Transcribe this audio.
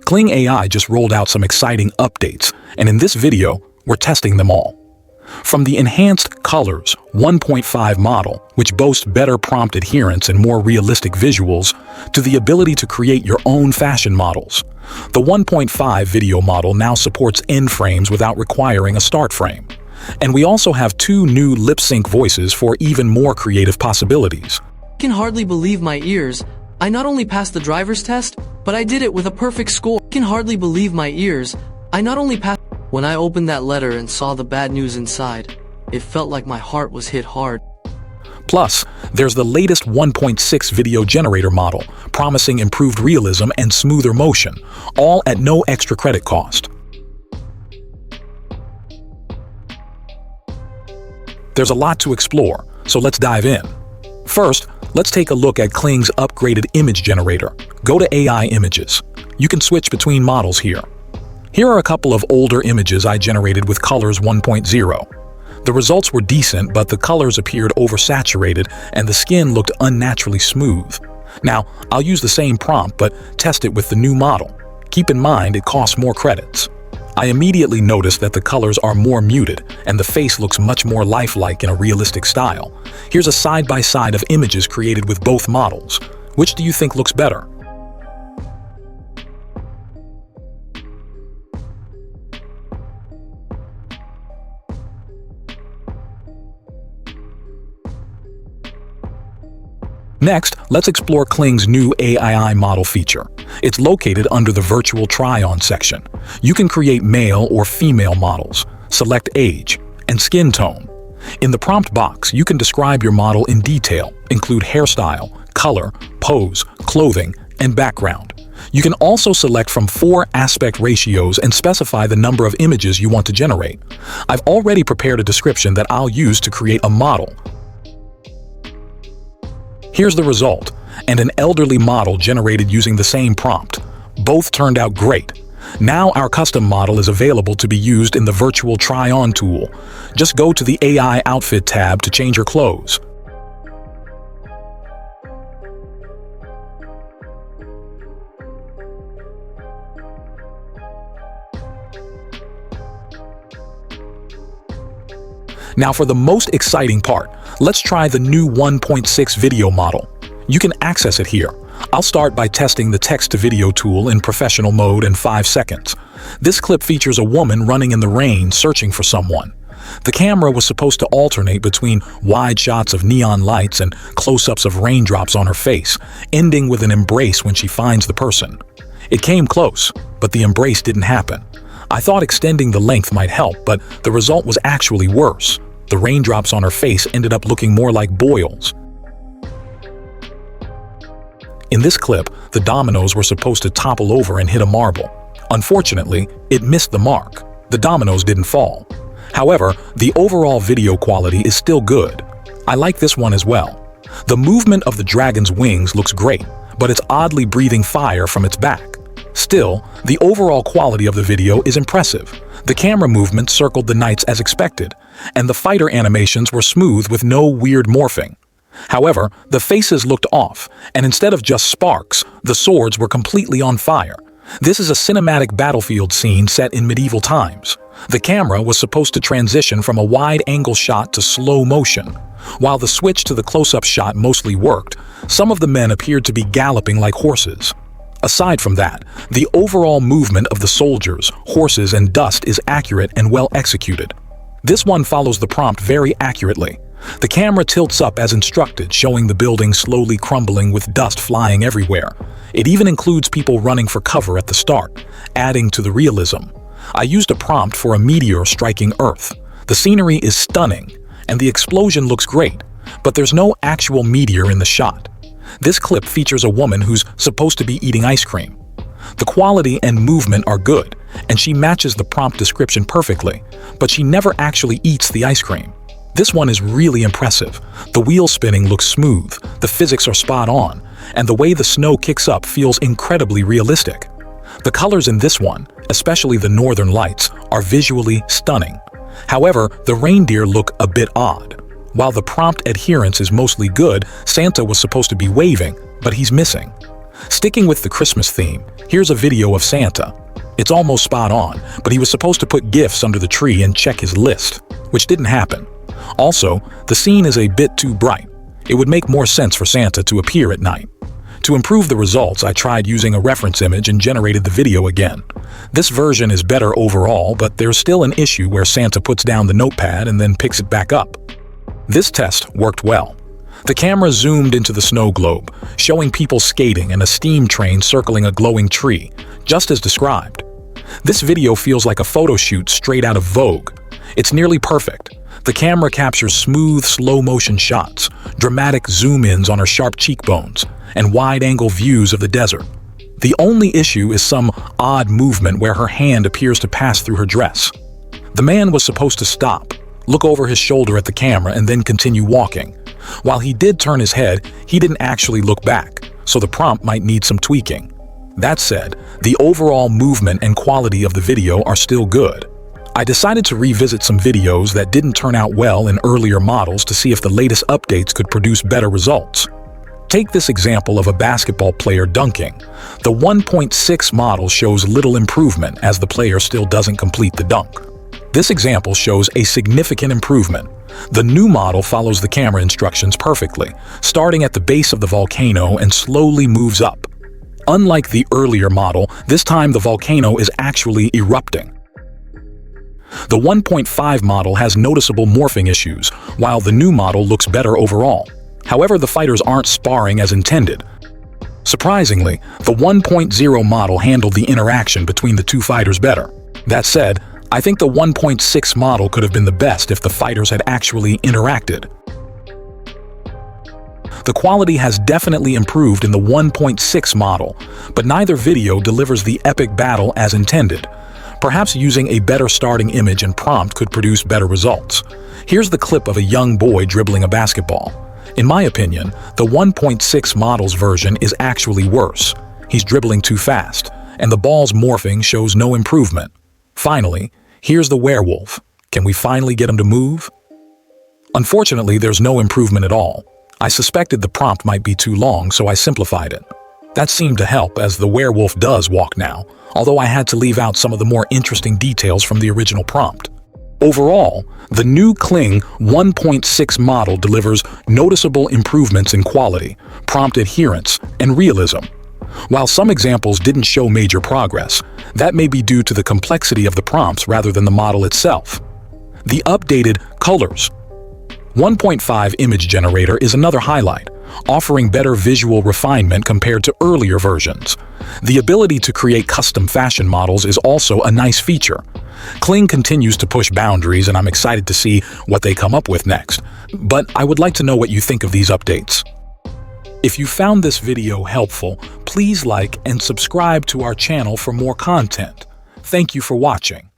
Kling AI just rolled out some exciting updates, and in this video, we're testing them all. From the enhanced Kolors 1.5 model, which boasts better prompt adherence and more realistic visuals, to the ability to create your own fashion models. The 1.5 video model now supports end frames without requiring a start frame. And we also have 2 new lip-sync voices for even more creative possibilities. I can hardly believe my ears. I not only passed the driver's test, but I did it with a perfect score. I can hardly believe my ears. I not only passed. When I opened that letter and saw the bad news inside, it felt like my heart was hit hard. Plus, there's the latest 1.6 video generator model, promising improved realism and smoother motion, all at no extra credit cost. There's a lot to explore, so let's dive in. First, let's take a look at Kling's upgraded image generator. Go to AI Images. You can switch between models here. Here are a couple of older images I generated with Kolors 1.0. The results were decent, but the colors appeared oversaturated and the skin looked unnaturally smooth. Now, I'll use the same prompt, but test it with the new model. Keep in mind, it costs more credits. I immediately noticed that the colors are more muted, and the face looks much more lifelike in a realistic style. Here's a side-by-side of images created with both models. Which do you think looks better? Next, let's explore Kling's new AI model feature. It's located under the Virtual Try-On section. You can create male or female models, select age, and skin tone. In the prompt box, you can describe your model in detail, include hairstyle, color, pose, clothing, and background. You can also select from 4 aspect ratios and specify the number of images you want to generate. I've already prepared a description that I'll use to create a model. Here's the result, and an elderly model generated using the same prompt. Both turned out great. Now our custom model is available to be used in the Virtual Try-On tool. Just go to the AI Outfit tab to change your clothes. Now for the most exciting part, let's try the new 1.6 video model. You can access it here. I'll start by testing the text-to-video tool in professional mode in 5 seconds. This clip features a woman running in the rain searching for someone. The camera was supposed to alternate between wide shots of neon lights and close-ups of raindrops on her face, ending with an embrace when she finds the person. It came close, but the embrace didn't happen. I thought extending the length might help, but the result was actually worse. The raindrops on her face ended up looking more like boils. In this clip, the dominoes were supposed to topple over and hit a marble. Unfortunately, it missed the mark. The dominoes didn't fall. However, the overall video quality is still good. I like this one as well. The movement of the dragon's wings looks great, but it's oddly breathing fire from its back. Still, the overall quality of the video is impressive. The camera movement circled the knights as expected, and the fighter animations were smooth with no weird morphing. However, the faces looked off, and instead of just sparks, the swords were completely on fire. This is a cinematic battlefield scene set in medieval times. The camera was supposed to transition from a wide-angle shot to slow motion. While the switch to the close-up shot mostly worked, some of the men appeared to be galloping like horses. Aside from that, the overall movement of the soldiers, horses, and dust is accurate and well executed. This one follows the prompt very accurately. The camera tilts up as instructed, showing the building slowly crumbling with dust flying everywhere. It even includes people running for cover at the start, adding to the realism. I used a prompt for a meteor striking Earth. The scenery is stunning, and the explosion looks great, but there's no actual meteor in the shot. This clip features a woman who's supposed to be eating ice cream. The quality and movement are good, and she matches the prompt description perfectly, but she never actually eats the ice cream. This one is really impressive. The wheel spinning looks smooth, the physics are spot on, and the way the snow kicks up feels incredibly realistic. The colors in this one, especially the northern lights, are visually stunning. However, the reindeer look a bit odd. While the prompt adherence is mostly good, Santa was supposed to be waving, but he's missing. Sticking with the Christmas theme, Here's a video of Santa. It's almost spot on, but he was supposed to put gifts under the tree and check his list, which didn't happen. Also, the scene is a bit too bright. It would make more sense for Santa to appear at night. To improve the results, I tried using a reference image and generated the video again. This version is better overall, but there's still an issue where Santa puts down the notepad and then picks it back up. This test worked well. The camera zoomed into the snow globe, showing people skating and a steam train circling a glowing tree, just as described. This video feels like a photo shoot straight out of Vogue. It's nearly perfect. The camera captures smooth, slow-motion shots, dramatic zoom-ins on her sharp cheekbones, and wide-angle views of the desert. The only issue is some odd movement where her hand appears to pass through her dress. The man was supposed to stop, look over his shoulder at the camera, and then continue walking. While he did turn his head, he didn't actually look back, so the prompt might need some tweaking. That said, the overall movement and quality of the video are still good. I decided to revisit some videos that didn't turn out well in earlier models to see if the latest updates could produce better results. Take this example of a basketball player dunking. The 1.6 model shows little improvement as the player still doesn't complete the dunk. This example shows a significant improvement. The new model follows the camera instructions perfectly, starting at the base of the volcano and slowly moves up. Unlike the earlier model, this time the volcano is actually erupting. The 1.5 model has noticeable morphing issues, while the new model looks better overall. However, the fighters aren't sparring as intended. Surprisingly, the 1.0 model handled the interaction between the two fighters better. That said, I think the 1.6 model could have been the best if the fighters had actually interacted. The quality has definitely improved in the 1.6 model, but neither video delivers the epic battle as intended. Perhaps using a better starting image and prompt could produce better results. Here's the clip of a young boy dribbling a basketball. In my opinion, the 1.6 model's version is actually worse. He's dribbling too fast, and the ball's morphing shows no improvement. Finally, here's the werewolf. Can we finally get him to move? Unfortunately, there's no improvement at all. I suspected the prompt might be too long, so I simplified it. That seemed to help, as the werewolf does walk now, although I had to leave out some of the more interesting details from the original prompt. Overall, the new Kling 1.6 model delivers noticeable improvements in quality, prompt adherence, and realism. While some examples didn't show major progress, that may be due to the complexity of the prompts rather than the model itself. The updated Kolors 1.5 image generator is another highlight, offering better visual refinement compared to earlier versions. The ability to create custom fashion models is also a nice feature. Kling continues to push boundaries, and I'm excited to see what they come up with next. But I would like to know what you think of these updates. If you found this video helpful, please like and subscribe to our channel for more content. Thank you for watching.